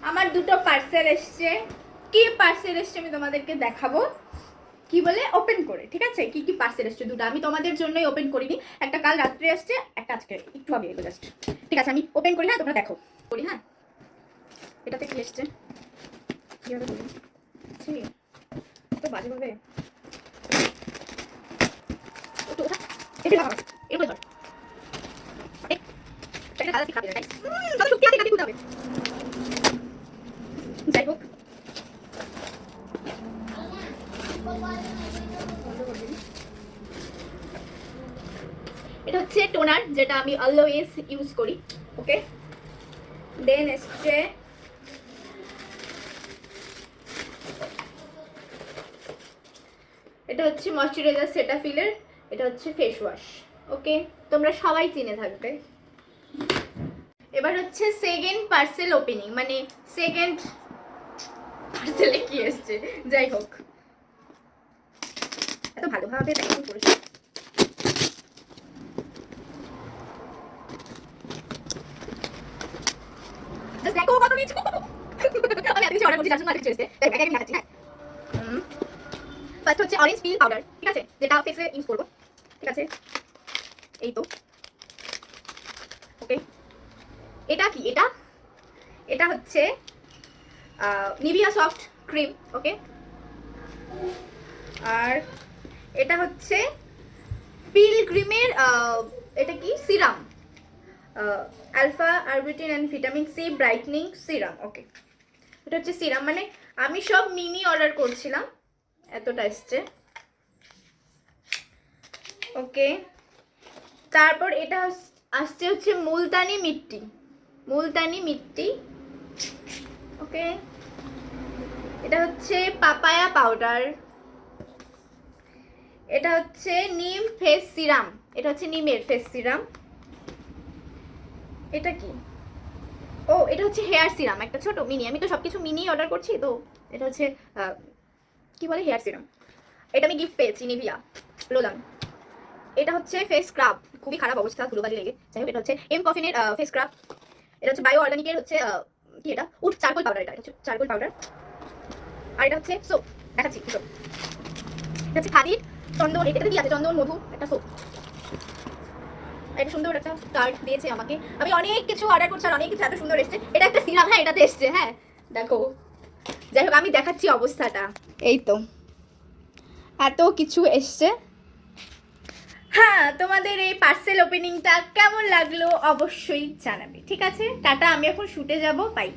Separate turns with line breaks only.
আমার দুটো পার্সেল এসছে। কি পার্সেল এসছে আমি তোমাদেরকে দেখাবো, কি বলে ওপেন করে, ঠিক আছে? কি কি পার্সেল এসছে দুটো, আমি তোমাদের জন্যই ওপেন করিনি। একটা কাল রাত্রে এসছে, একটা আজকে একটু আগে এলো জাস্ট। ঠিক আছে, আমি ওপেন করি, হ্যাঁ তোমরা দেখো করি। হ্যাঁ, এটাতে কি এসছে কিভাবে বলি, তো বাজে ভাবে যাই হোক, এটা হচ্ছে টোনার, যেটা আমি অলওয়েজ ইউজ করি। ওকে, দেন এসছে এটা হচ্ছে ময়শ্চারাইজার সেটাফিলের, এটা হচ্ছে ফেস ওয়াশ। ওকে, তোমরা সবাই চিনে থাকবে। এবার হচ্ছে সেকেন্ড পার্সেল ওপেনিং, মানে সেকেন্ড পার্সেলে কি এসছে। যাই হোক, এত ভালোভাবে প্যাকিং করেছে। দেখো কত কিছু, আমি এত কিছু অর্ডার করছি, যার জন্য কিছু এসেছে। তাই প্যাকেজিং দেখাচ্ছি। হ্যাঁ, ফার্স্ট হচ্ছে অরেঞ্জ পিল পাউডার, ঠিক আছে, যেটা ফেসে ইউজ করবো। ঠিক আছে, এই তো। ওকে, এটা কি, এটা এটা হচ্ছে নিভিয়া সফট ক্রিম। ওকে, আর এটা হচ্ছে পিলগ্রিমের এটা কি serum, alpha arbutin and vitamin C brightening serum. Okay, এটা হচ্ছে সিরাম, মানে আমি সব মিনি অর্ডার করছিলাম, এতটা এসছে। ওকে, তারপর এটা আসছে হচ্ছে মুলতানি মিট্টি, মুলতানি মিট্টি। ওকে, এটা হচ্ছে পাপায়া পাউডার, এটা হচ্ছে নিম ফেস সিরাম, এটা হচ্ছে নিমের ফেস সিরাম। এটা কি, ও এটা হচ্ছে হেয়ার সিরাম, একটা ছোট মিনি, আমি তো সবকিছু মিনি অর্ডার করছি তো। এটা হচ্ছে কি বলে হেয়ার সিরাম, এটা আমি গিফট পেয়েছি নিভিয়া লোলাম। এটা হচ্ছে ফেস স্ক্রাব, খুবই খারাপ অবস্থা ধুলোবালি লেগে। যাই হোক, এটা হচ্ছে এম কফিনের ফেস স্ক্রাব। এটা হচ্ছে বায়ো অর্গানিকের হচ্ছে কি এটা উড চারকোল পাউডার, এটা হচ্ছে চারকোল পাউডার। আর এটা হচ্ছে সোপ, দেখাচ্ছি কি সোপ, এটা হচ্ছে খাদির চন্দন, এটা কি আছে চন্দন মধু একটা সোপ। এটা সুন্দর একটা কার্ড দিয়েছে আমাকে, আমি অনেক কিছু অর্ডার করছি আর অনেক কিছু এত সুন্দর এসছে। এটা একটা সিরাম, হ্যাঁ এটাতে এসছে, হ্যাঁ দেখো। যাই হোক, আমি দেখাচ্ছি অবস্থাটা, এই তো এত কিছু এসছে। হ্যাঁ, তোমাদের এই পার্সেল ওপেনিংটা কেমন লাগলো অবশ্যই জানাবে। ঠিক আছে, টাটা, আমি এখন শুটে যাব, বাই।